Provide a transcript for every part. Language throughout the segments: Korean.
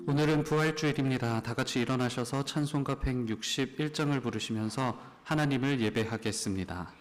오늘은 부활주일입니다. 다 같이 일어나셔서 찬송가 161장을 부르시면서 하나님을 예배하겠습니다.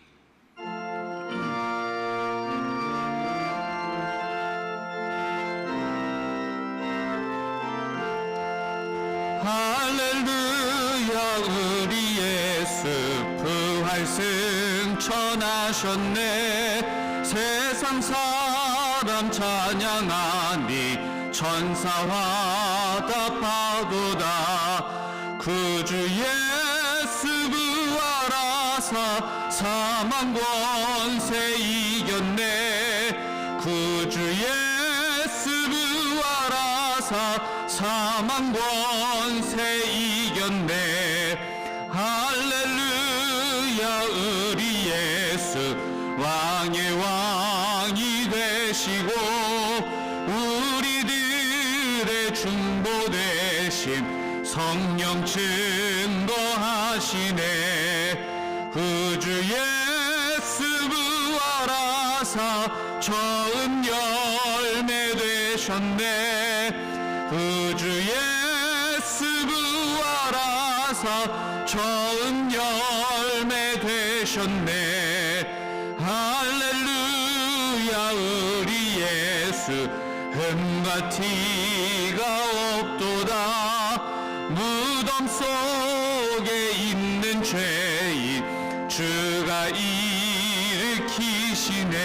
할렐루야, 우리 예수 부활승 천하셨네. 세상 사람 찬양하니 천사와 답하도다. 구주 예수 부활하사 사망 권세 이겼네. 구주 예수 부활하사 사망 권세 이겼네. 할렐루야, 우리 예수 왕의 왕이 되시고 우리들의 중보 되심 성령 증거하시네. 구주 예수 부활하사 처음 열매 되셨네. 구주 예수 부활하사 처음 열매 되셨네. 할렐루야, 우리 예수 흠과 티가 없도다. 무덤 속에 있는 죄인 주가 일으키시네.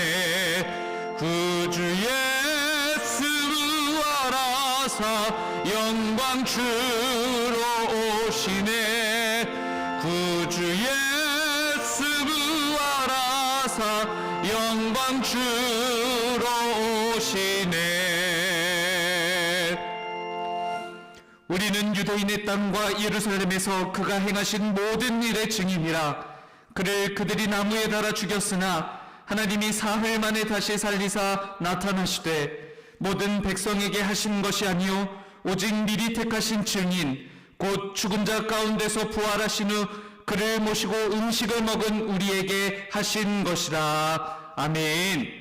구주 예수 부활하사 영광 주로 오시네. 구주 예수 부활하사 영광 주로 오시네. 우리는 유대인의 땅과 예루살렘에서 그가 행하신 모든 일의 증인이라. 그를 그들이 나무에 달아 죽였으나 하나님이 사흘 만에 다시 살리사 나타나시되 모든 백성에게 하신 것이 아니요 오직 미리 택하신 증인 곧 죽은 자 가운데서 부활하신 후 그를 모시고 음식을 먹은 우리에게 하신 것이라. 아멘.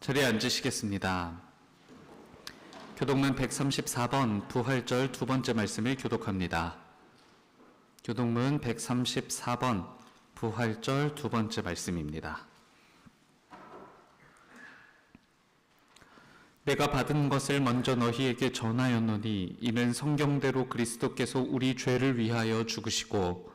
자리에 앉으시겠습니다. 교독문 134번 부활절 두 번째 말씀을 교독합니다. 교독문 134번 부활절 두 번째 말씀입니다. 내가 받은 것을 먼저 너희에게 전하였노니 이는 성경대로 그리스도께서 우리 죄를 위하여 죽으시고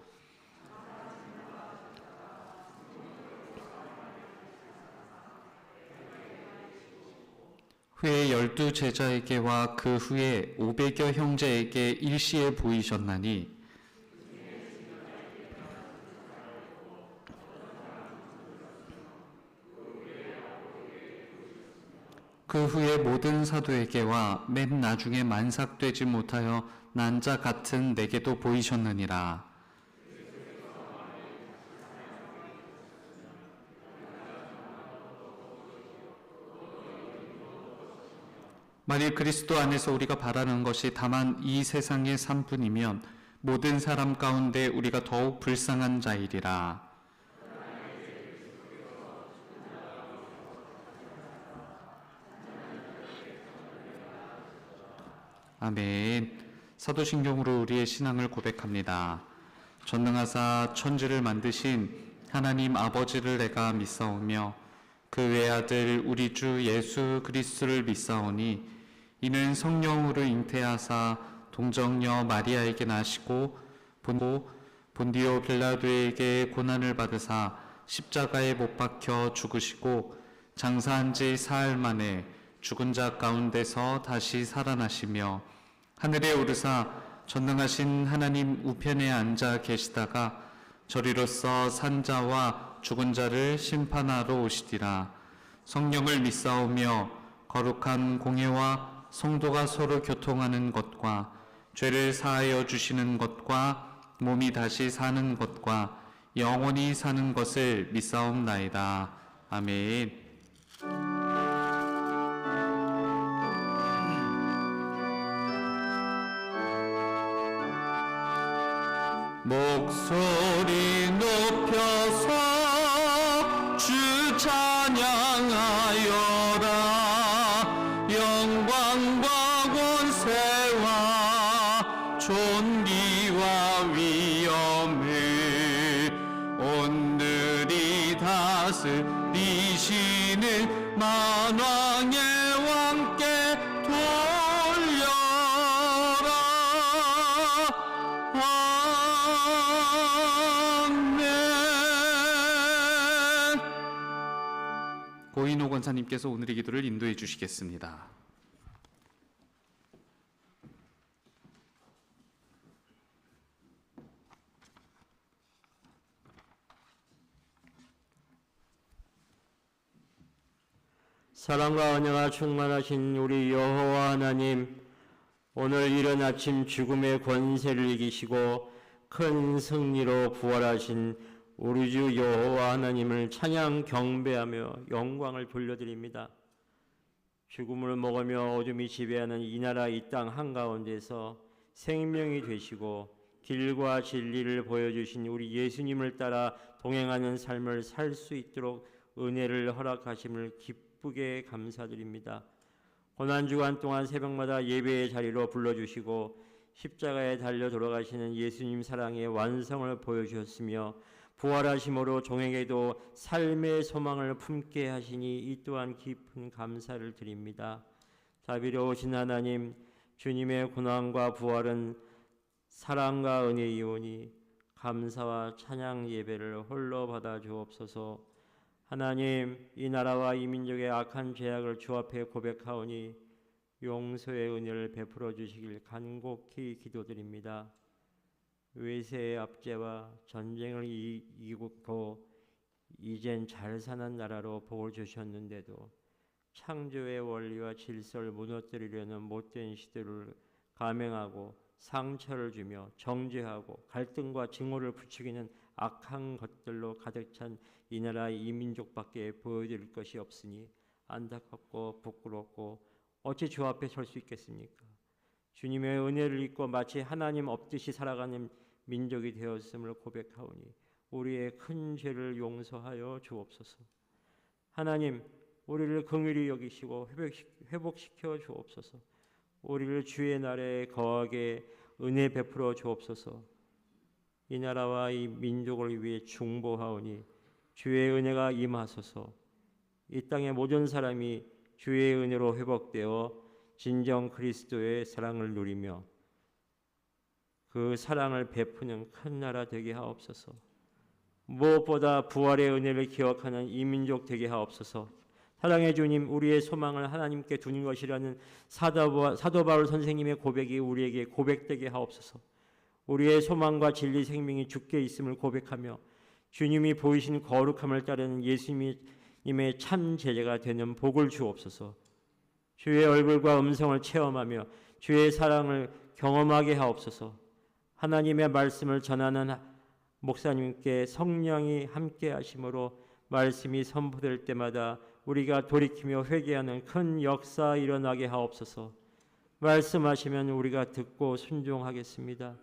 후에 12 제자에게와 그 후에 500여 형제에게 일시에 보이셨나니 그 후에 모든 사도에게와 맨 나중에 만삭되지 못하여 난 자 같은 내게도 보이셨느니라. 만일 그리스도 안에서 우리가 바라는 것이 다만 이 세상의 삶뿐이면 모든 사람 가운데 우리가 더욱 불쌍한 자이리라. 아멘. 사도신경으로 우리의 신앙을 고백합니다. 전능하사 천지를 만드신 하나님 아버지를 내가 믿사오며 그 외아들 우리 주 예수 그리스도를 믿사오니 이는 성령으로 잉태하사 동정녀 마리아에게 나시고 본디오 빌라도에게 고난을 받으사 십자가에 못 박혀 죽으시고 장사한 지 사흘 만에 죽은 자 가운데서 다시 살아나시며 하늘에 오르사 전능하신 하나님 우편에 앉아 계시다가 저리로서 산자와 죽은 자를 심판하러 오시리라. 성령을 믿사오며 거룩한 공예와 성도가 서로 교통하는 것과 죄를 사하여 주시는 것과 몸이 다시 사는 것과 영원히 사는 것을 믿사옵나이다. 아멘. 목소리 높여서 주 찬양하여라. 영광과 권세와 존귀와 위엄을 온들이 다스리시는 만왕의 왕께 돌려라. 아멘. 고인호 권사님께서 오늘의 기도를 인도해 주시겠습니다. 사랑과 은혜가 충만하신 우리 여호와 하나님, 오늘 이른 아침 죽음의 권세를 이기시고 큰 승리로 부활하신 우리 주 여호와 하나님을 찬양 경배하며 영광을 돌려드립니다. 죽음을 먹으며 어둠이 지배하는 이 나라 이 땅 한가운데서 생명이 되시고 길과 진리를 보여주신 우리 예수님을 따라 동행하는 삶을 살 수 있도록 은혜를 허락하심을 기쁘게 감사드립니다. 고난주간 동안 새벽마다 예배의 자리로 불러주시고 십자가에 달려 돌아가시는 예수님 사랑의 완성을 보여주셨으며 부활하심으로 종에게도 삶의 소망을 품게 하시니 이 또한 깊은 감사를 드립니다. 자비로우신 하나님, 주님의 고난과 부활은 사랑과 은혜이오니 감사와 찬양 예배를 홀로 받아 주옵소서. 하나님, 이 나라와 이 민족의 악한 죄악을 주 앞에 고백하오니 용서의 은혜를 베풀어 주시길 간곡히 기도드립니다. 외세의 압제와 전쟁을 이기고 이젠 잘 사는 나라로 복을 주셨는데도 창조의 원리와 질서를 무너뜨리려는 못된 시도를 감행하고 상처를 주며 정죄하고 갈등과 증오를 부추기는 악한 것들로 가득 찬 이 나라 이 민족밖에 보여드릴 것이 없으니 안타깝고 부끄럽고 어찌 주 앞에 설 수 있겠습니까? 주님의 은혜를 잊고 마치 하나님 없듯이 살아가는 민족이 되었음을 고백하오니 우리의 큰 죄를 용서하여 주옵소서. 하나님, 우리를 긍휼히 여기시고 회복시켜 주옵소서. 우리를 주의 날에 거하게 은혜 베풀어 주옵소서. 이 나라와 이 민족을 위해 중보하오니 주의 은혜가 임하소서. 이 땅의 모든 사람이 주의 은혜로 회복되어 진정 그리스도의 사랑을 누리며 그 사랑을 베푸는 큰 나라 되게 하옵소서. 무엇보다 부활의 은혜를 기억하는 이 민족 되게 하옵소서. 사랑의 주님, 우리의 소망을 하나님께 두는 것이라는 사도 바울 선생님의 고백이 우리에게 고백되게 하옵소서. 우리의 소망과 진리 생명이 주께 있음을 고백하며 주님이 보이신 거룩함을 따르는 예수님의 참 제자가 되는 복을 주옵소서. 주의 얼굴과 음성을 체험하며 주의 사랑을 경험하게 하옵소서. 하나님의 말씀을 전하는 목사님께 성령이 함께 하심으로 말씀이 선포될 때마다 우리가 돌이키며 회개하는 큰 역사 일어나게 하옵소서. 말씀하시면 우리가 듣고 순종하겠습니다.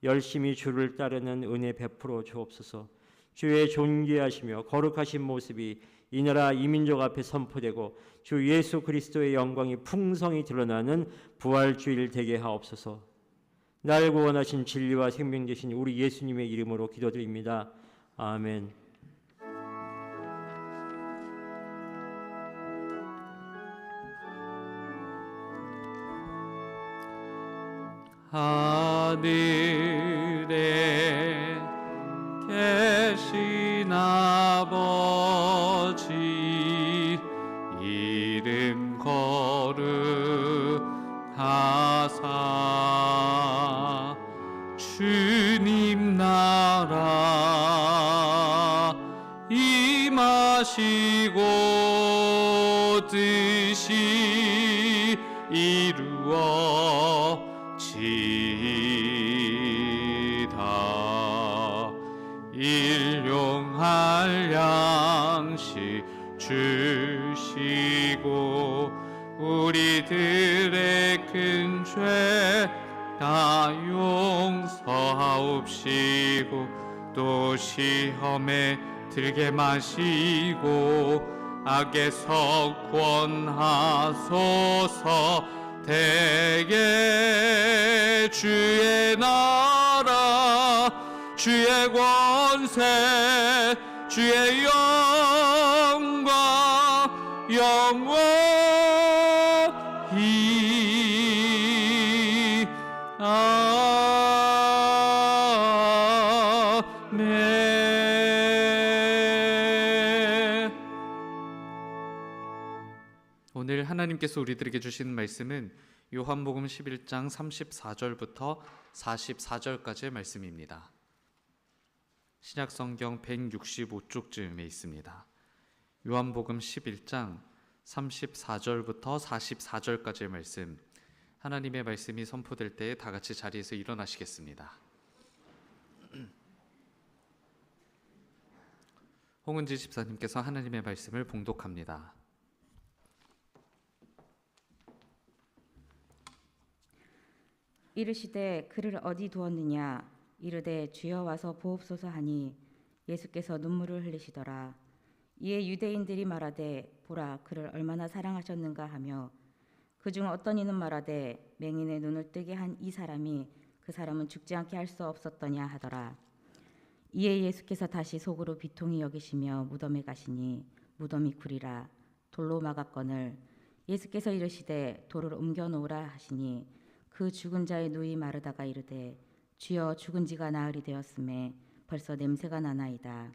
열심히 주를 따르는 은혜 베풀어 주옵소서. 주의 존귀하시며 거룩하신 모습이 이 나라 이 민족 앞에 선포되고 주 예수 그리스도의 영광이 풍성히 드러나는 부활주일 되게 하옵소서. 날 구원하신 진리와 생명 되신 우리 예수님의 이름으로 기도드립니다. 아멘. 하늘에 계신 아버지 이름 거룩하사 주님 나라 임하시고 뜻이 주어지이다. 일용할 양식 주시고 우리들의 큰 죄 다 용서하옵시고 또 시험에 들게 마시고 악에서 구원하소서. 대개 주의 나라 주의 권세 주의 영광 영원히 아멘. 오늘 하나님께서 우리들에게 주신 말씀은 요한복음 11장 34절부터 44절까지의 말씀입니다. 신약성경 165쪽쯤에 있습니다. 요한복음 11장 34절부터 44절까지의 말씀, 하나님의 말씀이 선포될 때에 다 같이 자리에서 일어나시겠습니다. 홍은지 집사님께서 하나님의 말씀을 봉독합니다. 이르시되 그를 어디 두었느냐 이르되 주여 와서 보옵소서 하니 예수께서 눈물을 흘리시더라. 이에 유대인들이 말하되 보라 그를 얼마나 사랑하셨는가 하며 그중 어떤 이는 말하되 맹인의 눈을 뜨게 한 이 사람이 그 사람은 죽지 않게 할 수 없었더냐 하더라. 이에 예수께서 다시 속으로 비통히 여기시며 무덤에 가시니 무덤이 구리라 돌로 막았거늘 예수께서 이르시되 돌을 옮겨 놓으라 하시니 그 죽은 자의 누이 마르다가 이르되 주여 죽은 지가 나흘이 되었음에 벌써 냄새가 나나이다.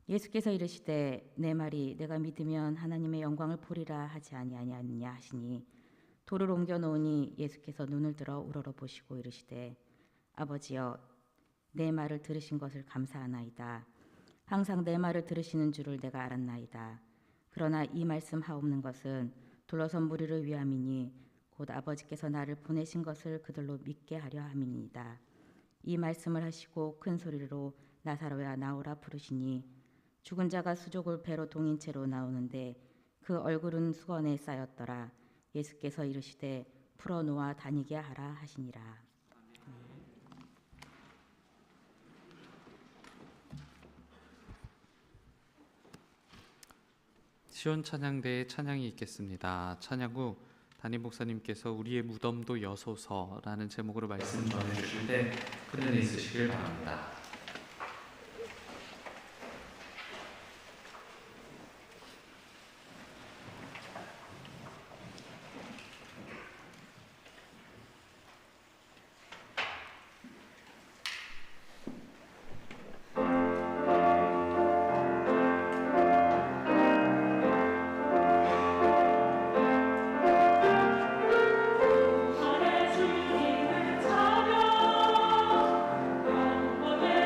예수께서 이르시되 내 말이 내가 믿으면 하나님의 영광을 보리라 하지 아니하느냐 하시니 돌을 옮겨 놓으니 예수께서 눈을 들어 우러러 보시고 이르시되 아버지여 내 말을 들으신 것을 감사하나이다. 항상 내 말을 들으시는 줄을 내가 알았나이다. 그러나 이 말씀 하옵는 것은 둘러선 무리를 위함이니 곧 아버지께서 나를 보내신 것을 그들로 믿게 하려 함이니이다. 이 말씀을 하시고 큰 소리로 나사로야 나오라 부르시니 죽은 자가 수족을 배로 동인 채로 나오는데 그 얼굴은 수건에 쌓였더라. 예수께서 이르시되 풀어놓아 다니게 하라 하시니라. 시온 찬양대에 찬양이 있겠습니다. 찬양 후 담임 목사님께서 우리의 무덤도 여소서라는 제목으로 말씀 전해주실 때 큰 은혜 있으시길 바랍니다. 주님을 찬양 영원히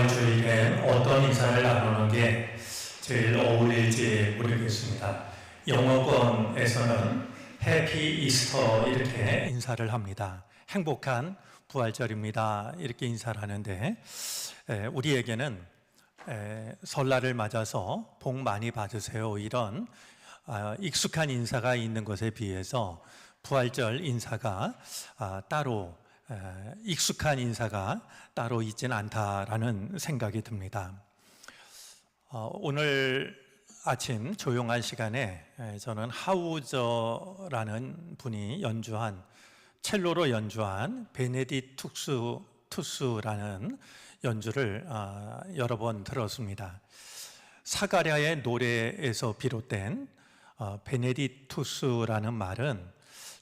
부활주일에 어떤 인사를 나누는 게 제일 어울릴지 모르겠습니다. 영어권에서는 해피 이스터 이렇게 인사를 합니다. 행복한 부활절입니다. 이렇게 인사를 하는데 우리에게는 설날을 맞아서 복 많이 받으세요. 이런 익숙한 인사가 있는 것에 비해서 부활절 인사가 따로 익숙한 인사가 따로 있지는 않다라는 생각이 듭니다. 오늘 아침 조용한 시간에 저는 하우저라는 분이 연주한 첼로로 연주한 베네딕투스라는 연주를 여러 번 들었습니다. 사가랴의 노래에서 비롯된 베네딕투스라는 말은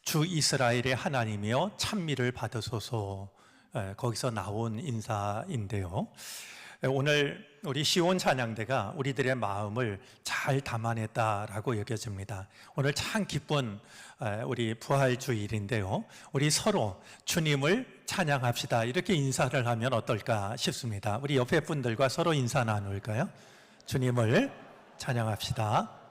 주 이스라엘의 하나님이여 찬미를 받으소서, 거기서 나온 인사인데요. 오늘 우리 시온 찬양대가 우리들의 마음을 잘 담아냈다라고 여겨집니다. 오늘 참 기쁜 우리 부활주일인데요. 우리 서로 주님을 찬양합시다. 이렇게 인사를 하면 어떨까 싶습니다. 우리 옆에 분들과 서로 인사 나눌까요? 주님을 찬양합시다.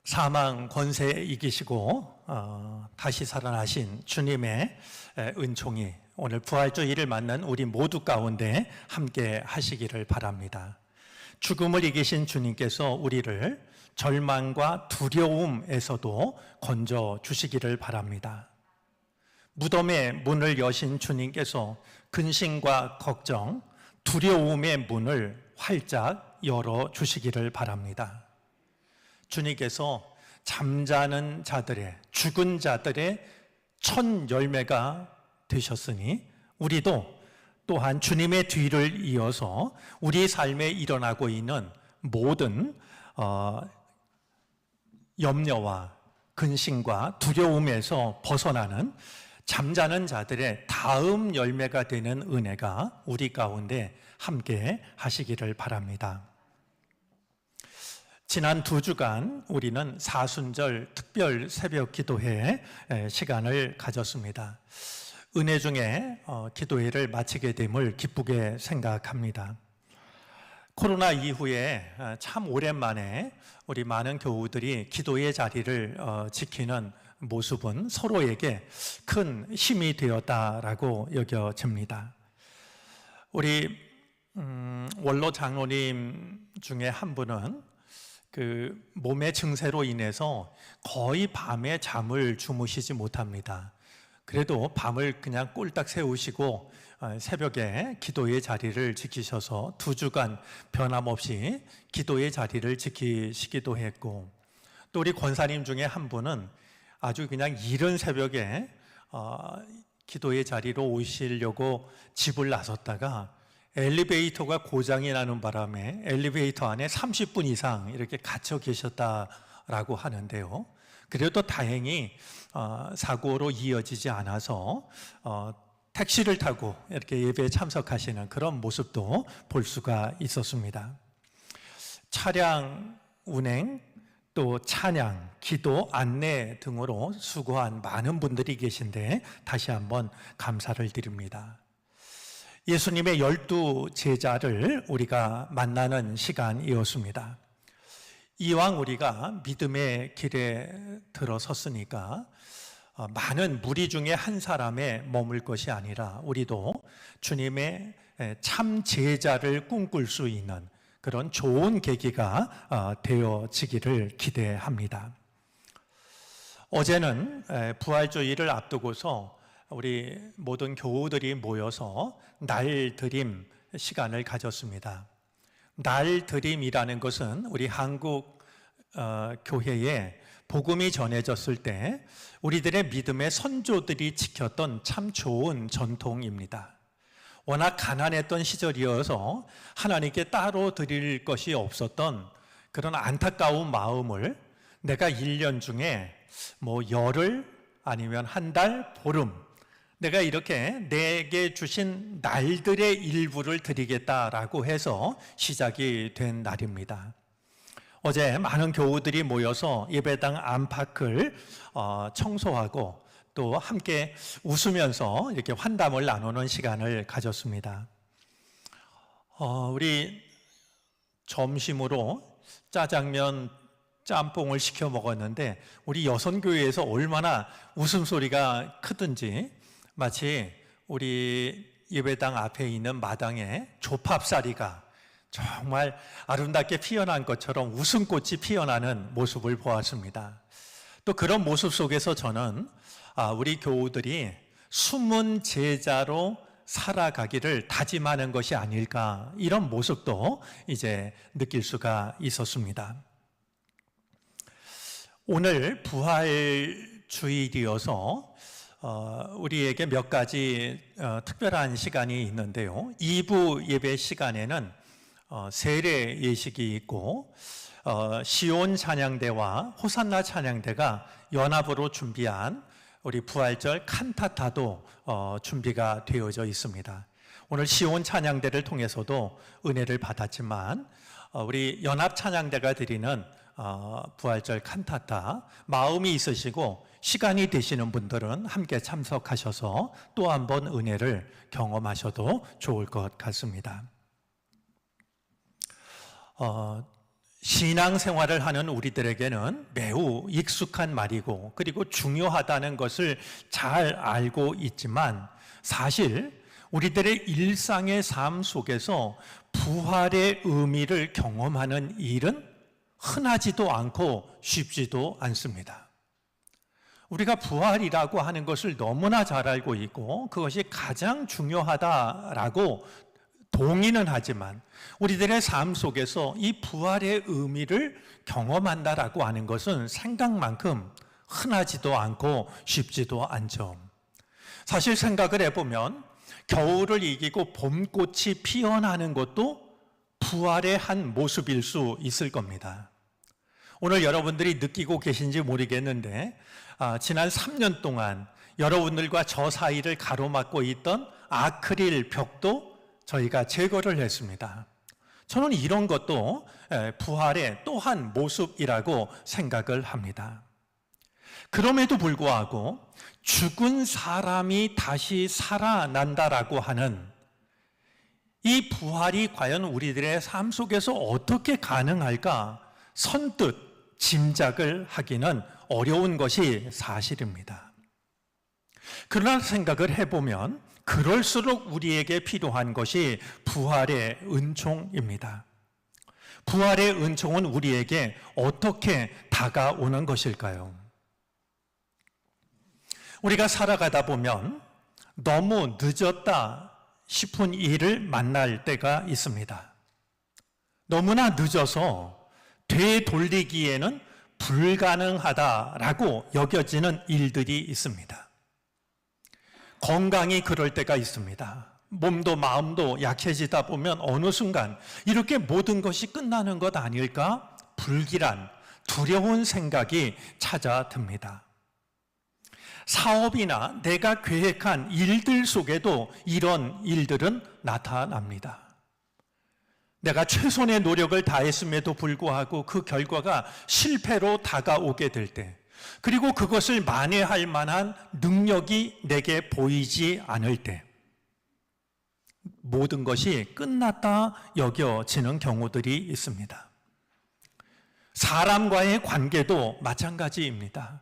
사망 권세 이기시고 다시 살아나신 주님의 은총이 오늘 부활주일을 맞는 우리 모두 가운데 함께 하시기를 바랍니다. 죽음을 이기신 주님께서 우리를 절망과 두려움에서도 건져 주시기를 바랍니다. 무덤의 문을 여신 주님께서 근심과 걱정, 두려움의 문을 활짝 열어 주시기를 바랍니다. 주님께서 잠자는 자들의, 죽은 자들의 첫 열매가 되셨으니 우리도 또한 주님의 뒤를 이어서 우리 삶에 일어나고 있는 모든 염려와 근심과 두려움에서 벗어나는 잠자는 자들의 다음 열매가 되는 은혜가 우리 가운데 함께 하시기를 바랍니다. 지난 2주간 우리는 사순절 특별 새벽 기도회 시간을 가졌습니다. 은혜 중에 기도회를 마치게 됨을 기쁘게 생각합니다. 코로나 이후에 참 오랜만에 우리 많은 교우들이 기도의 자리를 지키는 모습은 서로에게 큰 힘이 되었다라고 여겨집니다. 우리 원로 장로님 중에 한 분은 그 몸의 증세로 인해서 거의 밤에 잠을 주무시지 못합니다. 그래도 밤을 그냥 꼴딱 세우시고 새벽에 기도의 자리를 지키셔서 2주간 변함없이 기도의 자리를 지키시기도 했고, 또 우리 권사님 중에 한 분은 아주 그냥 이른 새벽에 기도의 자리로 오시려고 집을 나섰다가 엘리베이터가 고장이 나는 바람에 엘리베이터 안에 30분 이상 이렇게 갇혀 계셨다라고 하는데요. 그래도 다행히 사고로 이어지지 않아서 택시를 타고 이렇게 예배에 참석하시는 그런 모습도 볼 수가 있었습니다. 차량 운행, 또 찬양, 기도, 안내 등으로 수고한 많은 분들이 계신데 다시 한번 감사를 드립니다. 예수님의 12 제자를 우리가 만나는 시간이었습니다. 이왕 우리가 믿음의 길에 들어섰으니까 많은 무리 중에 한 사람에 머물 것이 아니라 우리도 주님의 참 제자를 꿈꿀 수 있는 그런 좋은 계기가 되어지기를 기대합니다. 어제는 부활주일을 앞두고서 우리 모든 교우들이 모여서 날드림 시간을 가졌습니다. 날드림이라는 것은 우리 한국 교회에 복음이 전해졌을 때 우리들의 믿음의 선조들이 지켰던 참 좋은 전통입니다. 워낙 가난했던 시절이어서 하나님께 따로 드릴 것이 없었던 그런 안타까운 마음을 내가 1년 중에 열흘 아니면 한 달, 보름 내가 이렇게 내게 주신 날들의 일부를 드리겠다라고 해서 시작이 된 날입니다. 어제 많은 교우들이 모여서 예배당 안팎을 청소하고 또 함께 웃으면서 이렇게 환담을 나누는 시간을 가졌습니다. 우리 점심으로 짜장면, 짬뽕을 시켜 먹었는데 우리 여선교회에서 얼마나 웃음소리가 크든지 마치 우리 예배당 앞에 있는 마당에 조팝사리가 정말 아름답게 피어난 것처럼 웃음꽃이 피어나는 모습을 보았습니다. 또 그런 모습 속에서 저는 우리 교우들이 숨은 제자로 살아가기를 다짐하는 것이 아닐까, 이런 모습도 이제 느낄 수가 있었습니다. 오늘 부활 주일이어서 우리에게 몇 가지 특별한 시간이 있는데요. 2부 예배 시간에는 세례 예식이 있고 시온 찬양대와 호산나 찬양대가 연합으로 준비한 우리 부활절 칸타타도 준비가 되어져 있습니다. 오늘 시온 찬양대를 통해서도 은혜를 받았지만 우리 연합 찬양대가 드리는 부활절 칸타타, 마음이 있으시고 시간이 되시는 분들은 함께 참석하셔서 또 한 번 은혜를 경험하셔도 좋을 것 같습니다. 신앙생활을 하는 우리들에게는 매우 익숙한 말이고 그리고 중요하다는 것을 잘 알고 있지만 사실 우리들의 일상의 삶 속에서 부활의 의미를 경험하는 일은 흔하지도 않고 쉽지도 않습니다. 우리가 부활이라고 하는 것을 너무나 잘 알고 있고 그것이 가장 중요하다라고 동의는 하지만 우리들의 삶 속에서 이 부활의 의미를 경험한다라고 하는 것은 생각만큼 흔하지도 않고 쉽지도 않죠. 사실 생각을 해보면 겨울을 이기고 봄꽃이 피어나는 것도 부활의 한 모습일 수 있을 겁니다. 오늘 여러분들이 느끼고 계신지 모르겠는데 지난 3년 동안 여러분들과 저 사이를 가로막고 있던 아크릴 벽도 저희가 제거를 했습니다. 저는 이런 것도 부활의 또 한 모습이라고 생각을 합니다. 그럼에도 불구하고 죽은 사람이 다시 살아난다라고 하는 이 부활이 과연 우리들의 삶 속에서 어떻게 가능할까 선뜻 짐작을 하기는 어려운 것이 사실입니다. 그러나 생각을 해보면 그럴수록 우리에게 필요한 것이 부활의 은총입니다. 부활의 은총은 우리에게 어떻게 다가오는 것일까요? 우리가 살아가다 보면 너무 늦었다 싶은 일을 만날 때가 있습니다. 너무나 늦어서 되돌리기에는 불가능하다라고 여겨지는 일들이 있습니다. 건강이 그럴 때가 있습니다. 몸도 마음도 약해지다 보면 어느 순간 이렇게 모든 것이 끝나는 것 아닐까? 불길한 두려운 생각이 찾아듭니다. 사업이나 내가 계획한 일들 속에도 이런 일들은 나타납니다. 내가 최선의 노력을 다했음에도 불구하고 그 결과가 실패로 다가오게 될 때, 그리고 그것을 만회할 만한 능력이 내게 보이지 않을 때, 모든 것이 끝났다 여겨지는 경우들이 있습니다. 사람과의 관계도 마찬가지입니다.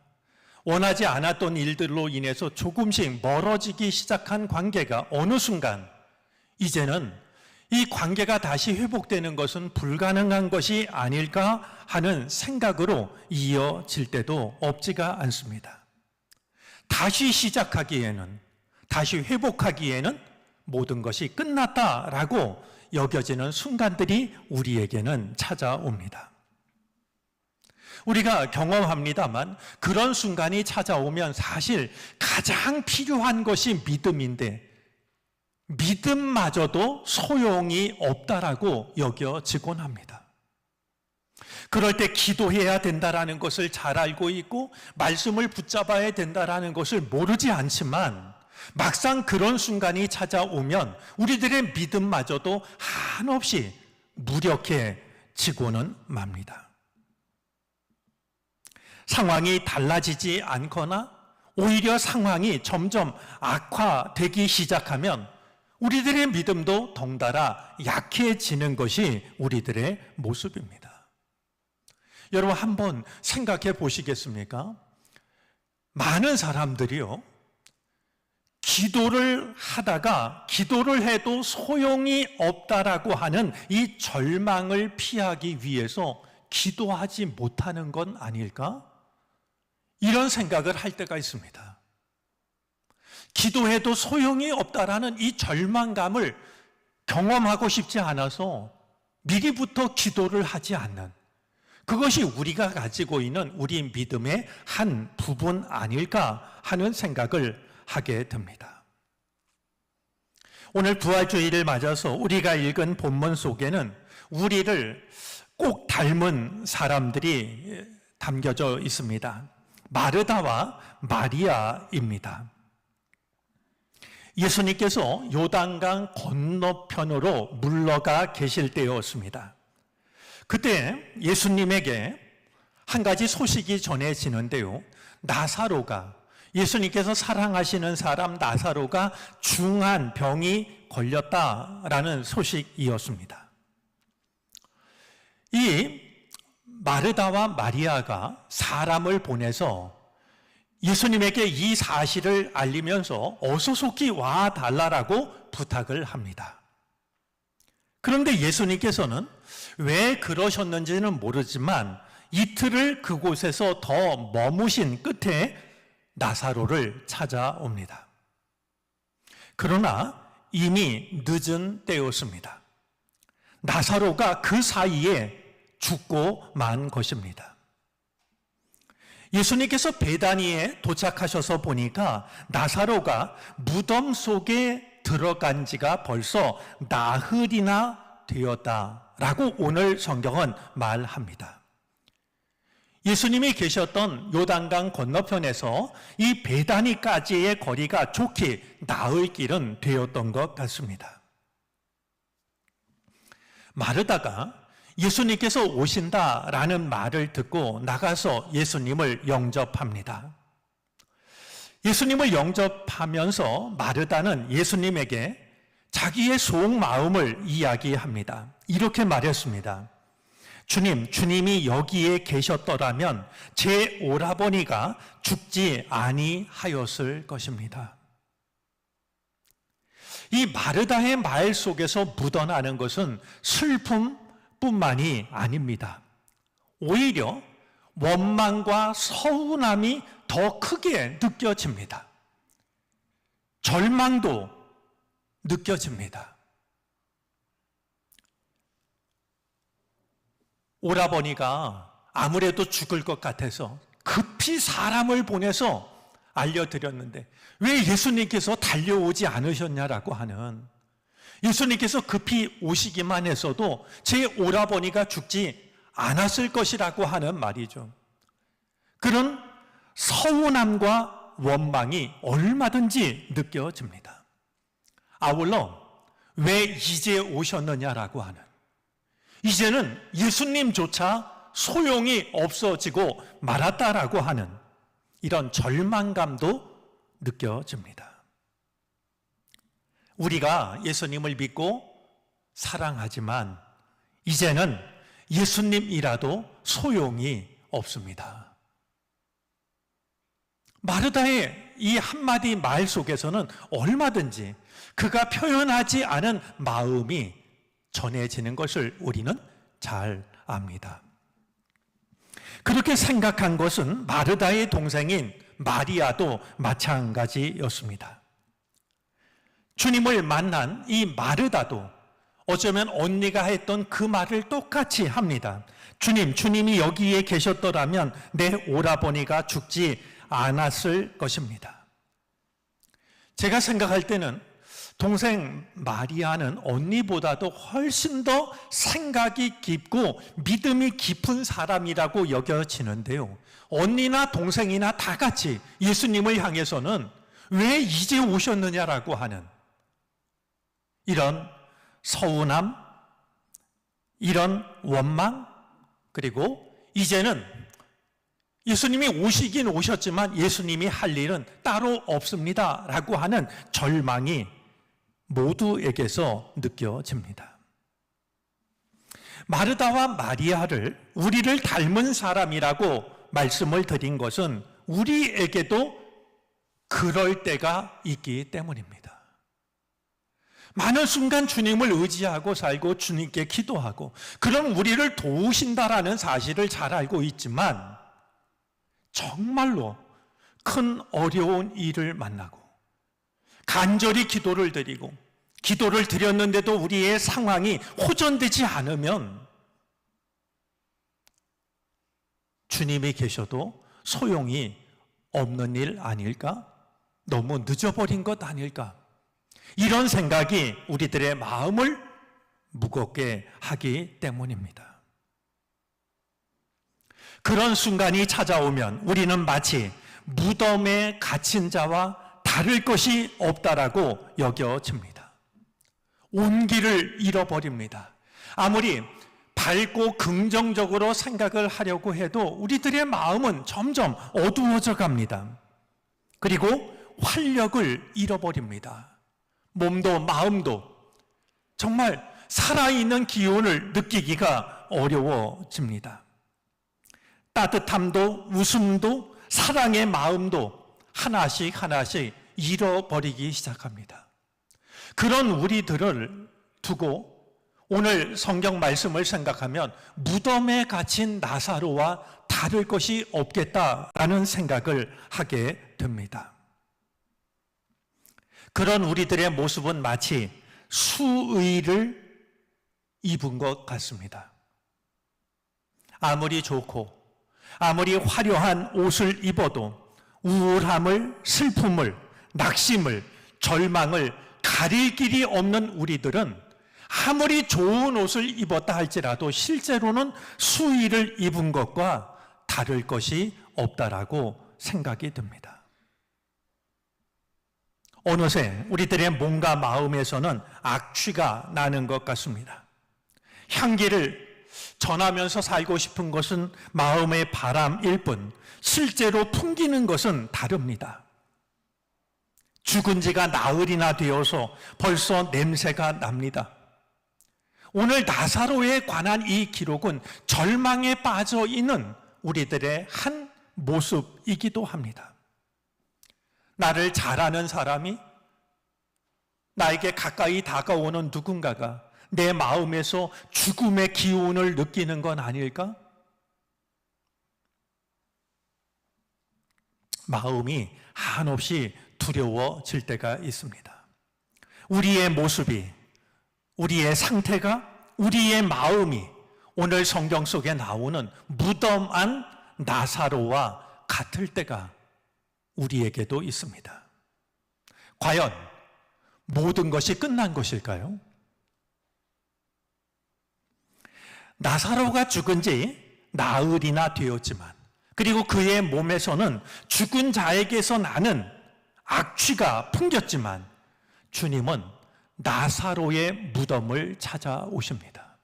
원하지 않았던 일들로 인해서 조금씩 멀어지기 시작한 관계가 어느 순간 이제는 이 관계가 다시 회복되는 것은 불가능한 것이 아닐까 하는 생각으로 이어질 때도 없지가 않습니다. 다시 시작하기에는, 다시 회복하기에는 모든 것이 끝났다라고 여겨지는 순간들이 우리에게는 찾아옵니다. 우리가 경험합니다만 그런 순간이 찾아오면 사실 가장 필요한 것이 믿음인데 믿음마저도 소용이 없다라고 여겨지곤 합니다. 그럴 때 기도해야 된다라는 것을 잘 알고 있고 말씀을 붙잡아야 된다라는 것을 모르지 않지만 막상 그런 순간이 찾아오면 우리들의 믿음마저도 한없이 무력해지고는 맙니다. 상황이 달라지지 않거나 오히려 상황이 점점 악화되기 시작하면 우리들의 믿음도 덩달아 약해지는 것이 우리들의 모습입니다. 여러분 한번 생각해 보시겠습니까? 많은 사람들이요, 기도를 하다가 기도를 해도 소용이 없다라고 하는 이 절망을 피하기 위해서 기도하지 못하는 건 아닐까? 이런 생각을 할 때가 있습니다. 기도해도 소용이 없다라는 이 절망감을 경험하고 싶지 않아서 미리부터 기도를 하지 않는, 그것이 우리가 가지고 있는 우리 믿음의 한 부분 아닐까 하는 생각을 하게 됩니다. 오늘 부활주의를 맞아서 우리가 읽은 본문 속에는 우리를 꼭 닮은 사람들이 담겨져 있습니다. 마르다와 마리아입니다. 예수님께서 요단강 건너편으로 물러가 계실 때였습니다. 그때 예수님에게 한 가지 소식이 전해지는데요, 나사로가, 예수님께서 사랑하시는 사람 나사로가 중한 병이 걸렸다라는 소식이었습니다. 이 마르다와 마리아가 사람을 보내서 예수님에게 이 사실을 알리면서 어소속히 와달라고 부탁을 합니다. 그런데 예수님께서는 왜 그러셨는지는 모르지만 이틀을 그곳에서 더 머무신 끝에 나사로를 찾아옵니다. 그러나 이미 늦은 때였습니다. 나사로가 그 사이에 죽고 만 것입니다. 예수님께서 베다니에 도착하셔서 보니까 나사로가 무덤 속에 들어간 지가 벌써 나흘이나 되었다라고 오늘 성경은 말합니다. 예수님이 계셨던 요단강 건너편에서 이 베다니까지의 거리가 좋게 나흘 길은 되었던 것 같습니다. 마르다가 예수님께서 오신다라는 말을 듣고 나가서 예수님을 영접합니다. 예수님을 영접하면서 마르다는 예수님에게 자기의 속마음을 이야기합니다. 이렇게 말했습니다. 주님, 주님이 여기에 계셨더라면 제 오라버니가 죽지 아니하였을 것입니다. 이 마르다의 말 속에서 묻어나는 것은 슬픔뿐만이 아닙니다. 오히려 원망과 서운함이 더 크게 느껴집니다. 절망도 느껴집니다. 오라버니가 아무래도 죽을 것 같아서 급히 사람을 보내서 알려드렸는데 왜 예수님께서 달려오지 않으셨냐라고 하는, 예수님께서 급히 오시기만 했어도 제 오라버니가 죽지 않았을 것이라고 하는 말이죠. 그런 서운함과 원망이 얼마든지 느껴집니다. 아울러 왜 이제 오셨느냐라고 하는, 이제는 예수님조차 소용이 없어지고 말았다라고 하는 이런 절망감도 느껴집니다. 우리가 예수님을 믿고 사랑하지만 이제는 예수님이라도 소용이 없습니다. 마르다의 이 한마디 말 속에서는 얼마든지 그가 표현하지 않은 마음이 전해지는 것을 우리는 잘 압니다. 그렇게 생각한 것은 마르다의 동생인 마리아도 마찬가지였습니다. 주님을 만난 이 마르다도 어쩌면 언니가 했던 그 말을 똑같이 합니다. 주님, 주님이 여기에 계셨더라면 내 오라버니가 죽지 않았을 것입니다. 제가 생각할 때는 동생 마리아는 언니보다도 훨씬 더 생각이 깊고 믿음이 깊은 사람이라고 여겨지는데요. 언니나 동생이나 다 같이 예수님을 향해서는 왜 이제 오셨느냐라고 하는 이런 서운함, 이런 원망, 그리고 이제는 예수님이 오시긴 오셨지만 예수님이 할 일은 따로 없습니다 라고 하는 절망이 모두에게서 느껴집니다. 마르다와 마리아를 우리를 닮은 사람이라고 말씀을 드린 것은 우리에게도 그럴 때가 있기 때문입니다. 많은 순간 주님을 의지하고 살고 주님께 기도하고 그럼 우리를 도우신다라는 사실을 잘 알고 있지만 정말로 큰 어려운 일을 만나고 간절히 기도를 드리고 기도를 드렸는데도 우리의 상황이 호전되지 않으면 주님이 계셔도 소용이 없는 일 아닐까? 너무 늦어버린 것 아닐까? 이런 생각이 우리들의 마음을 무겁게 하기 때문입니다. 그런 순간이 찾아오면 우리는 마치 무덤에 갇힌 자와 다를 것이 없다라고 여겨집니다. 온기를 잃어버립니다. 아무리 밝고 긍정적으로 생각을 하려고 해도 우리들의 마음은 점점 어두워져 갑니다. 그리고 활력을 잃어버립니다. 몸도 마음도 정말 살아있는 기운을 느끼기가 어려워집니다. 따뜻함도 웃음도 사랑의 마음도 하나씩 잃어버리기 시작합니다. 그런 우리들을 두고 오늘 성경 말씀을 생각하면 무덤에 갇힌 나사로와 다를 것이 없겠다라는 생각을 하게 됩니다. 그런 우리들의 모습은 마치 수의를 입은 것 같습니다. 아무리 좋고 아무리 화려한 옷을 입어도 우울함을, 슬픔을, 낙심을, 절망을 가릴 길이 없는 우리들은 아무리 좋은 옷을 입었다 할지라도 실제로는 수의를 입은 것과 다를 것이 없다라고 생각이 듭니다. 어느새 우리들의 몸과 마음에서는 악취가 나는 것 같습니다. 향기를 전하면서 살고 싶은 것은 마음의 바람일 뿐 실제로 풍기는 것은 다릅니다. 죽은 지가 나흘이나 되어서 벌써 냄새가 납니다. 오늘 나사로에 관한 이 기록은 절망에 빠져 있는 우리들의 한 모습이기도 합니다. 나를 잘 아는 사람이, 나에게 가까이 다가오는 누군가가 내 마음에서 죽음의 기운을 느끼는 건 아닐까? 마음이 한없이 두려워질 때가 있습니다. 우리의 모습이, 우리의 상태가, 우리의 마음이 오늘 성경 속에 나오는 무덤 안 나사로와 같을 때가 우리에게도 있습니다. 과연 모든 것이 끝난 것일까요? 나사로가 죽은 지 나흘이나 되었지만, 그리고 그의 몸에서는 죽은 자에게서 나는 악취가 풍겼지만 주님은 나사로의 무덤을 찾아오십니다.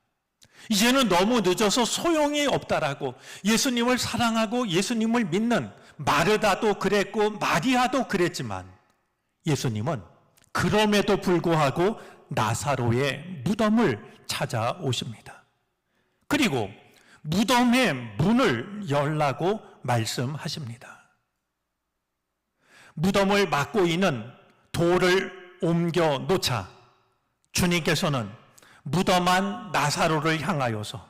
이제는 너무 늦어서 소용이 없다라고 예수님을 사랑하고 예수님을 믿는 마르다도 그랬고 마리아도 그랬지만 예수님은 그럼에도 불구하고 나사로의 무덤을 찾아오십니다. 그리고 무덤의 문을 열라고 말씀하십니다. 무덤을 막고 있는 돌을 옮겨 놓자 주님께서는 무덤 안 나사로를 향하여서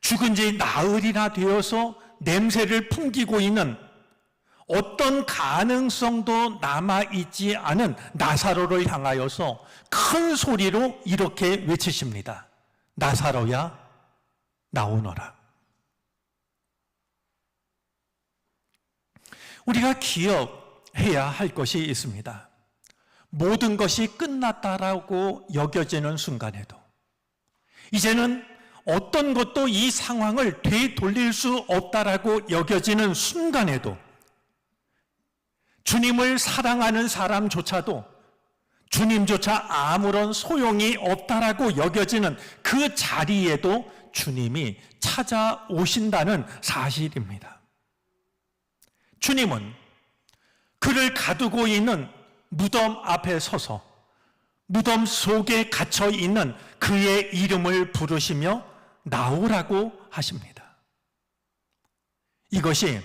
죽은 지 나흘이나 되어서 냄새를 풍기고 있는 어떤 가능성도 남아있지 않은 나사로를 향하여서 큰 소리로 이렇게 외치십니다. 나사로야, 나오너라. 우리가 기억해야 할 것이 있습니다. 모든 것이 끝났다라고 여겨지는 순간에도, 이제는 어떤 것도 이 상황을 되돌릴 수 없다라고 여겨지는 순간에도, 주님을 사랑하는 사람조차도 주님조차 아무런 소용이 없다라고 여겨지는 그 자리에도 주님이 찾아오신다는 사실입니다. 주님은 그를 가두고 있는 무덤 앞에 서서 무덤 속에 갇혀 있는 그의 이름을 부르시며 나오라고 하십니다. 이것이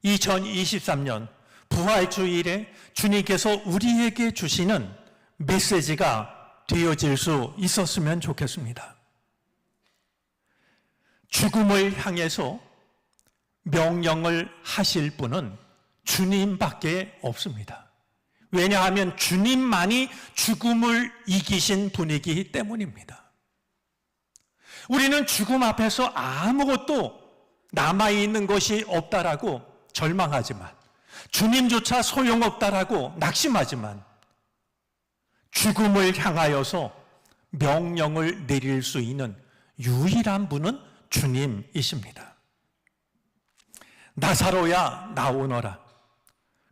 2023년 부활주일에 주님께서 우리에게 주시는 메시지가 되어질 수 있었으면 좋겠습니다. 죽음을 향해서 명령을 하실 분은 주님밖에 없습니다. 왜냐하면 주님만이 죽음을 이기신 분이기 때문입니다. 우리는 죽음 앞에서 아무것도 남아있는 것이 없다라고 절망하지만, 주님조차 소용없다라고 낙심하지만, 죽음을 향하여서 명령을 내릴 수 있는 유일한 분은 주님이십니다. 나사로야 나오너라.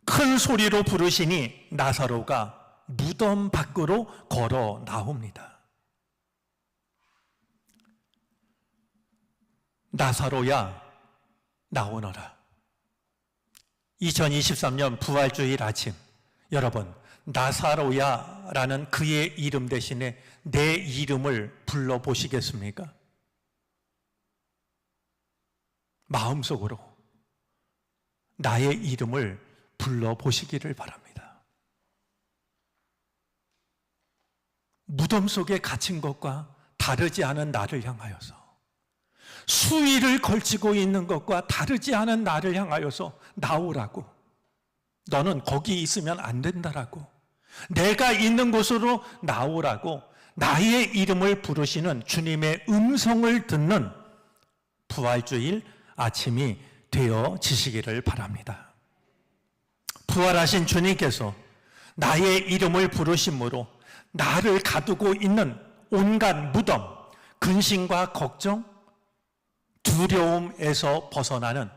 큰 소리로 부르시니 나사로가 무덤 밖으로 걸어 나옵니다. 나사로야 나오너라. 2023년 부활주일 아침, 여러분, 나사로야라는 그의 이름 대신에 내 이름을 불러보시겠습니까? 마음속으로 나의 이름을 불러보시기를 바랍니다. 무덤 속에 갇힌 것과 다르지 않은 나를 향하여서, 수위를 걸치고 있는 것과 다르지 않은 나를 향하여서 나오라고, 너는 거기 있으면 안 된다라고, 내가 있는 곳으로 나오라고 나의 이름을 부르시는 주님의 음성을 듣는 부활주일 아침이 되어지시기를 바랍니다. 부활하신 주님께서 나의 이름을 부르심으로 나를 가두고 있는 온갖 무덤, 근심과 걱정, 두려움에서 벗어나는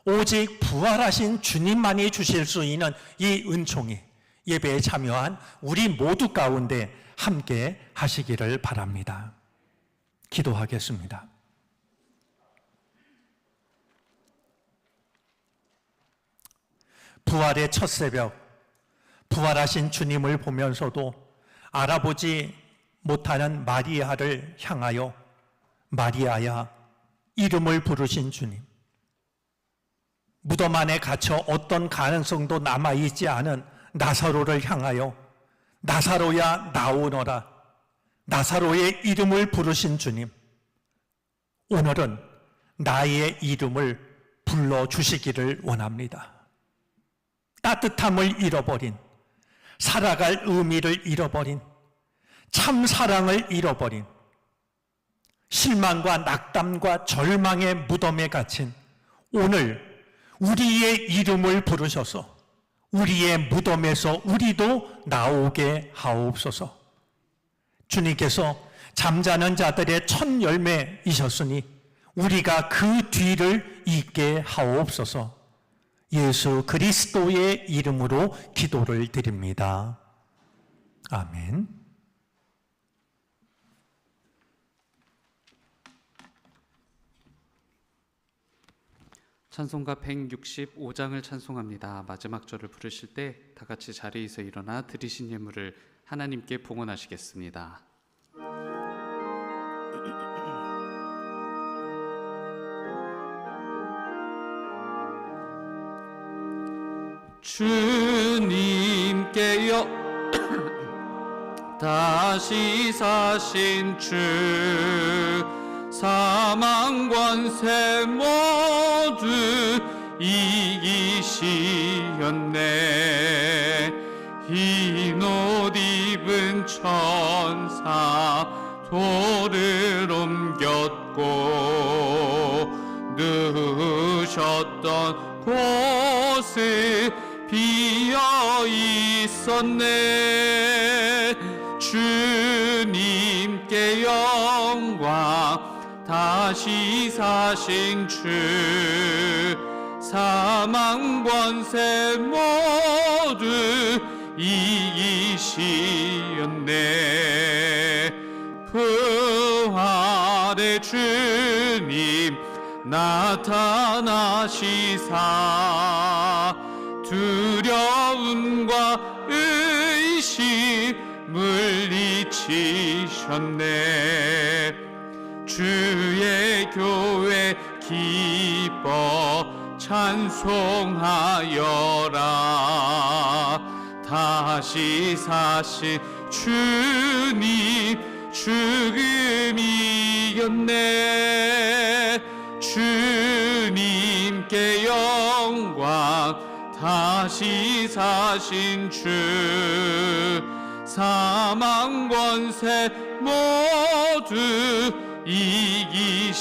오직 부활하신 주님만이 주실 수 있는 이 은총이 예배에 참여한 우리 모두 가운데 함께 하시기를 바랍니다. 기도하겠습니다. 부활의 첫 새벽, 부활하신 주님을 보면서도 알아보지 못하는 마리아를 향하여 마리아야 이름을 부르신 주님, 무덤 안에 갇혀 어떤 가능성도 남아있지 않은 나사로를 향하여 나사로야 나오너라, 나사로의 이름을 부르신 주님, 오늘은 나의 이름을 불러주시기를 원합니다. 따뜻함을 잃어버린, 살아갈 의미를 잃어버린, 참 사랑을 잃어버린, 실망과 낙담과 절망의 무덤에 갇힌 오늘 우리의 이름을 부르셔서 우리의 무덤에서 우리도 나오게 하옵소서. 주님께서 잠자는 자들의 첫 열매이셨으니 우리가 그 뒤를 잇게 하옵소서. 예수 그리스도의 이름으로 기도를 드립니다. 아멘. 찬송가 165장을 찬송합니다. 마지막 절을 부르실 때 다 같이 자리에서 일어나 드리신 예물을 하나님께 봉헌하시겠습니다. 주님께요 다시 사신 주, 사망 권세 모두 이기시었네. 흰 옷 입은 천사 돌을 옮겼고 누우셨던 곳에 비어 있었네. 주님께 영광, 다시 사신 주, 사망 권세 모두 이기시었네. 부활의 주님 나타나시사 두려움과 의심 물리치셨네. 주의 교회 기뻐 찬송하여라. 다시 사신 주님 죽음 이겼네. 주님께 영광. 다시 사신 주 사망 권세 모두 이기시었네.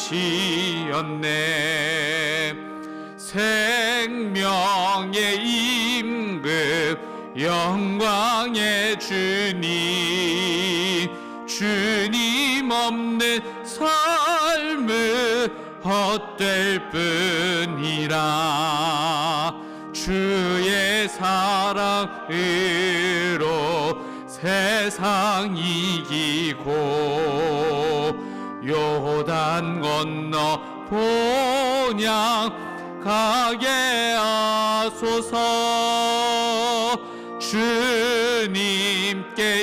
생명의 임금 영광의 주님, 주님 없는 삶은 헛될 뿐이라. 주의 사랑으로 세상 이기고 요단 건너 본향 가게 하소서. 주님께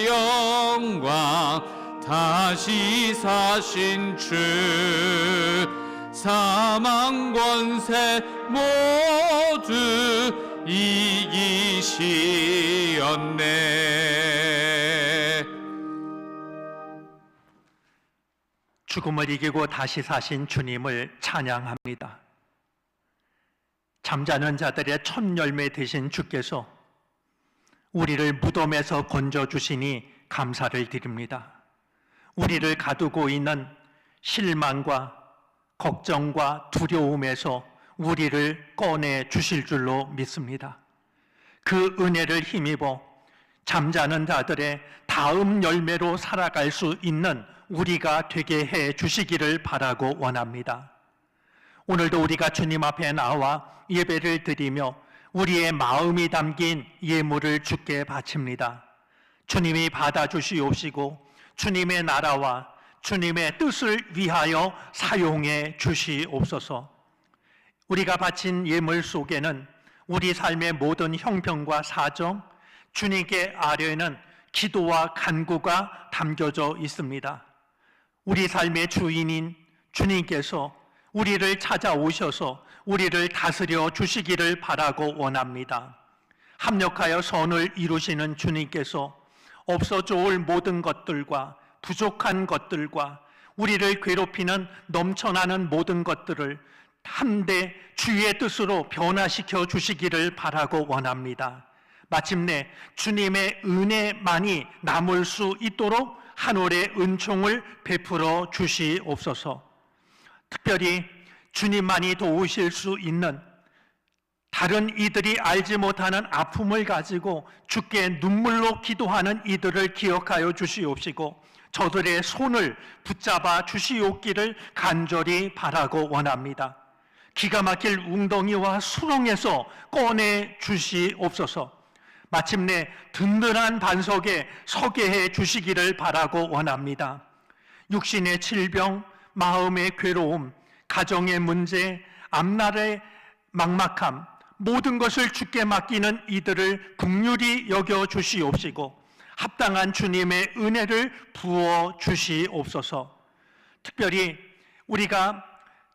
영광. 다시 사신 주 사망 권세 모두 이기시었네. 죽음을 이기고 다시 사신 주님을 찬양합니다. 잠자는 자들의 첫 열매 되신 주께서 우리를 무덤에서 건져주시니 감사를 드립니다. 우리를 가두고 있는 실망과 걱정과 두려움에서 우리를 꺼내 주실 줄로 믿습니다. 그 은혜를 힘입어 잠자는 자들의 다음 열매로 살아갈 수 있는 우리가 되게 해 주시기를 바라고 원합니다. 오늘도 우리가 주님 앞에 나와 예배를 드리며 우리의 마음이 담긴 예물을 주께 바칩니다. 주님이 받아주시옵시고 주님의 나라와 주님의 뜻을 위하여 사용해 주시옵소서. 우리가 바친 예물 속에는 우리 삶의 모든 형편과 사정, 주님께 아뢰는 기도와 간구가 담겨져 있습니다. 우리 삶의 주인인 주님께서 우리를 찾아오셔서 우리를 다스려 주시기를 바라고 원합니다. 합력하여 선을 이루시는 주님께서 없어 좋을 모든 것들과 부족한 것들과 우리를 괴롭히는 넘쳐나는 모든 것들을 한데 주의 뜻으로 변화시켜 주시기를 바라고 원합니다. 마침내 주님의 은혜만이 남을 수 있도록 하늘의 은총을 베풀어 주시옵소서. 특별히 주님만이 도우실 수 있는 다른 이들이 알지 못하는 아픔을 가지고 주께 눈물로 기도하는 이들을 기억하여 주시옵시고 저들의 손을 붙잡아 주시옵기를 간절히 바라고 원합니다. 기가 막힐 웅덩이와 수렁에서 꺼내 주시옵소서. 마침내 든든한 반석에 서게 해 주시기를 바라고 원합니다. 육신의 질병, 마음의 괴로움, 가정의 문제, 앞날의 막막함, 모든 것을 주께 맡기는 이들을 긍휼히 여겨 주시옵시고 합당한 주님의 은혜를 부어 주시옵소서. 특별히 우리가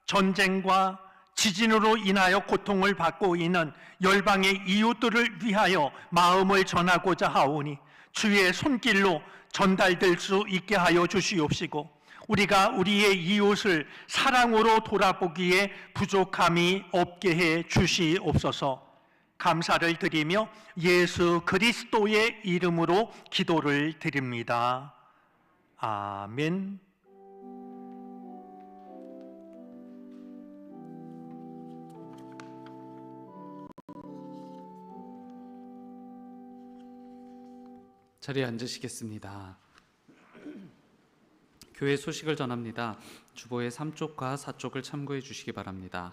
전쟁과 지진으로 인하여 고통을 받고 있는 열방의 이웃들을 위하여 마음을 전하고자 하오니 주의 손길로 전달될 수 있게 하여 주시옵시고 우리가 우리의 이웃을 사랑으로 돌아보기에 부족함이 없게 해 주시옵소서. 감사를 드리며 예수 그리스도의 이름으로 기도를 드립니다. 아멘. 자리에 앉으시겠습니다. 교회 소식을 전합니다. 주보의 3쪽과 4쪽을 참고해 주시기 바랍니다.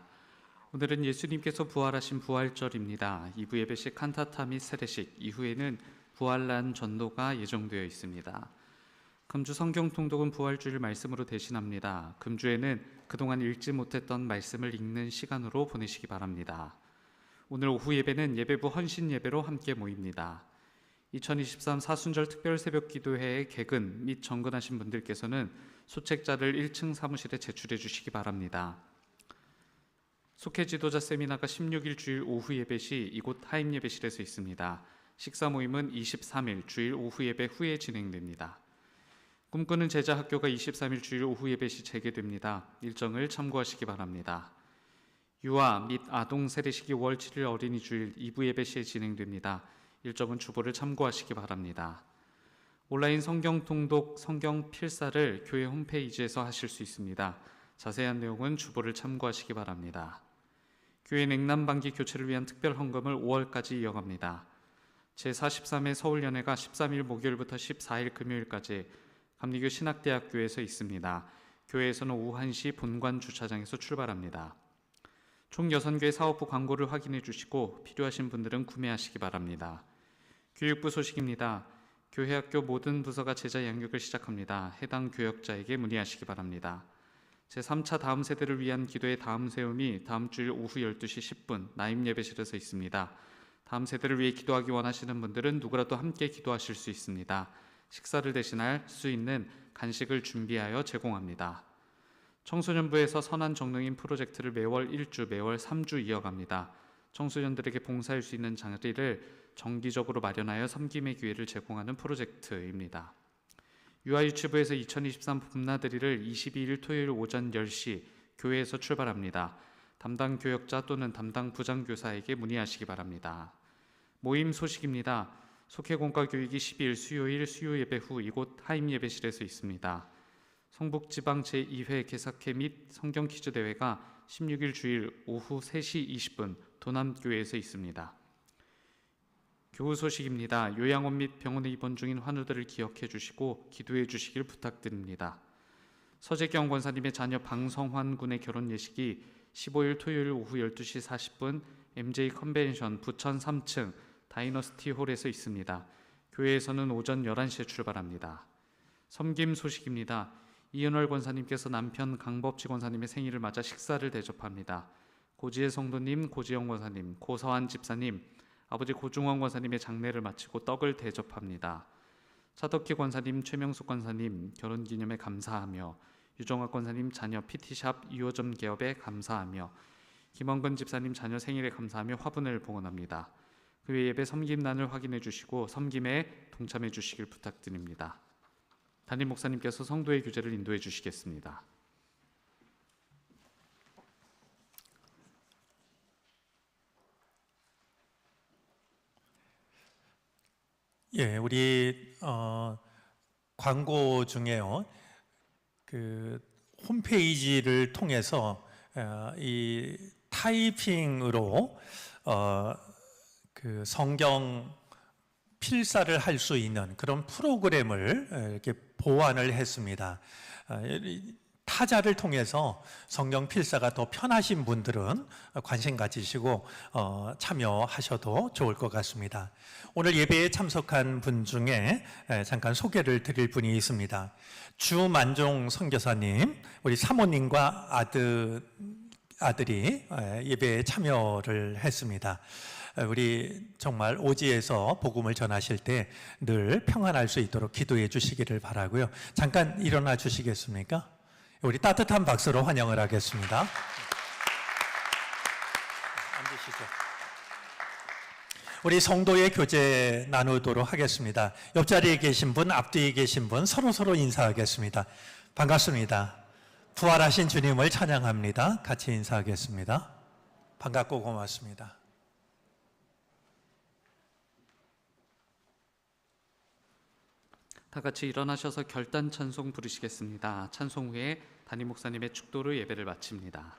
오늘은 예수님께서 부활하신 부활절입니다. 2부 예배식 칸타타 및 세례식 이후에는 부활난 전도가 예정되어 있습니다. 금주 성경 통독은 부활주일 말씀으로 대신합니다. 금주에는 그동안 읽지 못했던 말씀을 읽는 시간으로 보내시기 바랍니다. 오늘 오후 예배는 예배부 헌신 예배로 함께 모입니다. 2023 사순절 특별 새벽 기도회에 개근 및 정근하신 분들께서는 소책자를 1층 사무실에 제출해 주시기 바랍니다. 속회 지도자 세미나가 16일 주일 오후 예배 시 이곳 하임 예배실에서 있습니다. 식사 모임은 23일 주일 오후 예배 후에 진행됩니다. 꿈꾸는 제자 학교가 23일 주일 오후 예배 시 재개됩니다. 일정을 참고하시기 바랍니다. 유아 및 아동 세례식이 5월 7일 어린이 주일 2부 예배 시에 진행됩니다. 일정은 주보를 참고하시기 바랍니다. 온라인 성경 통독, 성경 필사를 교회 홈페이지에서 하실 수 있습니다. 자세한 내용은 주보를 참고하시기 바랍니다. 교회 냉난방기 교체를 위한 특별 헌금을 5월까지 이어갑니다. 제43회 서울연회가 13일 목요일부터 14일 금요일까지 감리교 신학대학교에서 있습니다. 교회에서는 오후 1시 본관 주차장에서 출발합니다. 총 6개 사업부 광고를 확인해 주시고 필요하신 분들은 구매하시기 바랍니다. 교육부 소식입니다. 교회 학교 모든 부서가 제자 양육을 시작합니다. 해당 교역자에게 문의하시기 바랍니다. 제3차 다음 세대를 위한 기도의 다음 세움이 다음 주일 오후 12시 10분 나임 예배실에서 있습니다. 다음 세대를 위해 기도하기 원하시는 분들은 누구라도 함께 기도하실 수 있습니다. 식사를 대신할 수 있는 간식을 준비하여 제공합니다. 청소년부에서 선한 정릉인 프로젝트를 매월 1주, 매월 3주 이어갑니다. 청소년들에게 봉사할 수 있는 자리를 정기적으로 마련하여 섬김의 기회를 제공하는 프로젝트입니다. 유아유치부에서 2023 봄나들이를 22일 토요일 오전 10시 교회에서 출발합니다. 담당 교역자 또는 담당 부장교사에게 문의하시기 바랍니다. 모임 소식입니다. 속회공과 교육이 12일 수요일 수요예배 후 이곳 하임 예배실에서 있습니다. 성북지방 제2회 개사회 및 성경 퀴즈 대회가 16일 주일 오후 3시 20분 도남교회에서 있습니다. 교우 소식입니다. 요양원 및 병원에 입원 중인 환우들을 기억해 주시고 기도해 주시길 부탁드립니다. 서재경 권사님의 자녀 방성환 군의 결혼 예식이 15일 토요일 오후 12시 40분 MJ 컨벤션 부천 3층 다이너스티 홀에서 있습니다. 교회에서는 오전 11시에 출발합니다. 섬김 소식입니다. 이은월 권사님께서 남편 강법치 권사님의 생일을 맞아 식사를 대접합니다. 고지혜 성도님, 고지영 권사님, 고서한 집사님, 아버지 고중원 권사님의 장례를 마치고 떡을 대접합니다. 차덕희 권사님, 최명숙 권사님 결혼기념에 감사하며 유정학 권사님 자녀 PT샵 2호점 개업에 감사하며 김원근 집사님 자녀 생일에 감사하며 화분을 봉헌합니다. 그 외 예배 섬김란을 확인해 주시고 섬김에 동참해 주시길 부탁드립니다. 담임 목사님께서 성도의 규제를 인도해 주시겠습니다. 예, 우리 광고 중에요. 그 홈페이지를 통해서 이 타이핑으로 그 성경 필사를 할 수 있는 그런 프로그램을 이렇게 보완을 했습니다. 타자를 통해서 성경 필사가 더 편하신 분들은 관심 가지시고 참여하셔도 좋을 것 같습니다. 오늘 예배에 참석한 분 중에 잠깐 소개를 드릴 분이 있습니다. 주만종 선교사님, 우리 사모님과 아들이 예배에 참여를 했습니다. 우리 정말 오지에서 복음을 전하실 때 늘 평안할 수 있도록 기도해 주시기를 바라고요. 잠깐 일어나 주시겠습니까? 우리 따뜻한 박수로 환영을 하겠습니다. 앉으시죠. 우리 성도의 교제 나누도록 하겠습니다. 옆자리에 계신 분, 앞뒤에 계신 분 서로 인사하겠습니다. 반갑습니다. 부활하신 주님을 찬양합니다. 같이 인사하겠습니다. 반갑고 고맙습니다. 다 같이 일어나셔서 결단 찬송 부르시겠습니다. 찬송 후에 담임 목사님의 축도로 예배를 마칩니다.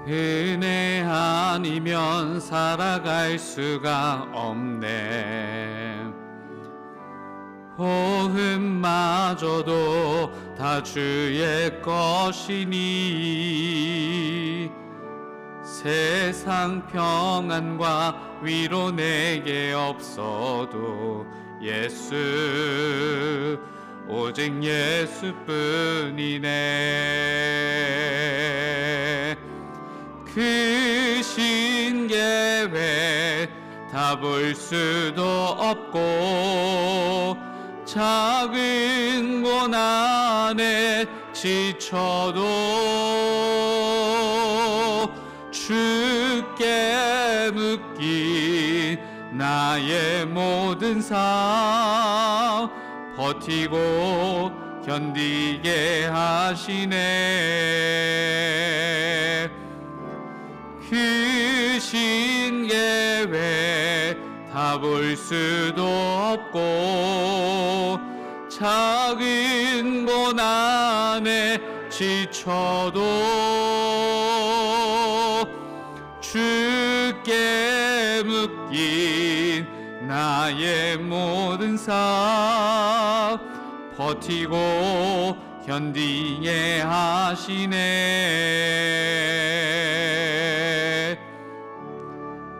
은혜 아니면 살아갈 수가 없네. 호흡마저도 다 주의 것이니 세상 평안과 위로 내게 없어도 예수 오직 예수뿐이네. 크신 계획 다 볼 수도 없고 작은 고난에 지쳐도 주께 묶인 나의 모든 삶 버티고 견디게 하시네. 크신 계획 다 볼 수도 없고 작은 고난에 지쳐도 주께 묶인 나의 모든 삶 버티고 견디게 하시네.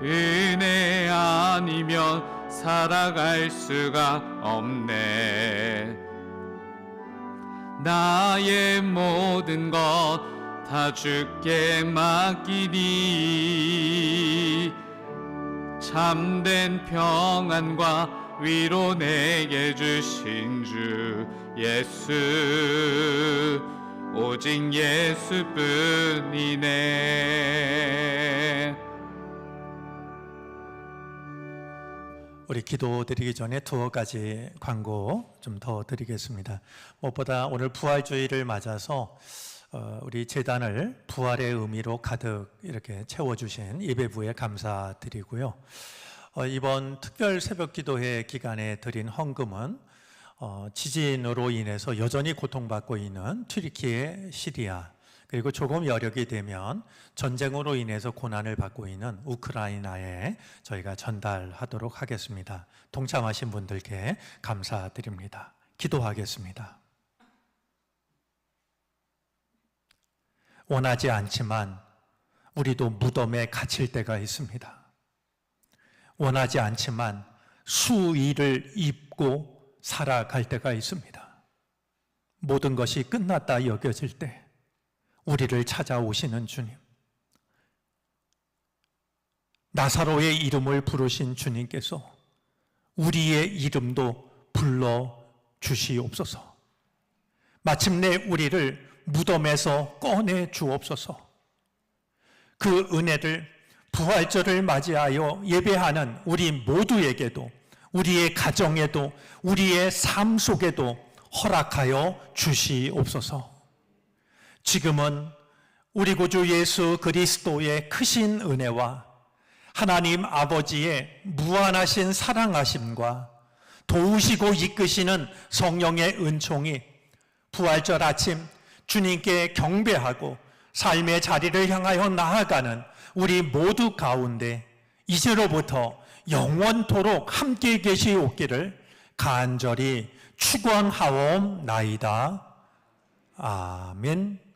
은혜 아니면 살아갈 수가 없네. 나의 모든 것 다 주께 맡기니 참된 평안과 위로 내게 주신 주 예수 오직 예수뿐이네. 우리 기도 드리기 전에 두어 가지 광고 좀 더 드리겠습니다. 무엇보다 오늘 부활주의를 맞아서 우리 재단을 부활의 의미로 가득 이렇게 채워주신 예배부에 감사드리고요. 이번 특별 새벽기도회 기간에 드린 헌금은 지진으로 인해서 여전히 고통받고 있는 튀르키예, 시리아, 그리고 조금 여력이 되면 전쟁으로 인해서 고난을 받고 있는 우크라이나에 저희가 전달하도록 하겠습니다. 동참하신 분들께 감사드립니다. 기도하겠습니다. 원하지 않지만 우리도 무덤에 갇힐 때가 있습니다. 원하지 않지만 수의를 입고 살아갈 때가 있습니다. 모든 것이 끝났다 여겨질 때 우리를 찾아오시는 주님, 나사로의 이름을 부르신 주님께서 우리의 이름도 불러주시옵소서. 마침내 우리를 무덤에서 꺼내 주옵소서. 그 은혜를 부활절을 맞이하여 예배하는 우리 모두에게도, 우리의 가정에도, 우리의 삶 속에도 허락하여 주시옵소서. 지금은 우리 구주 예수 그리스도의 크신 은혜와 하나님 아버지의 무한하신 사랑하심과 도우시고 이끄시는 성령의 은총이 부활절 아침 주님께 경배하고 삶의 자리를 향하여 나아가는 우리 모두 가운데 이제로부터 영원토록 함께 계시옵기를 간절히 축원하옵나이다. 아멘.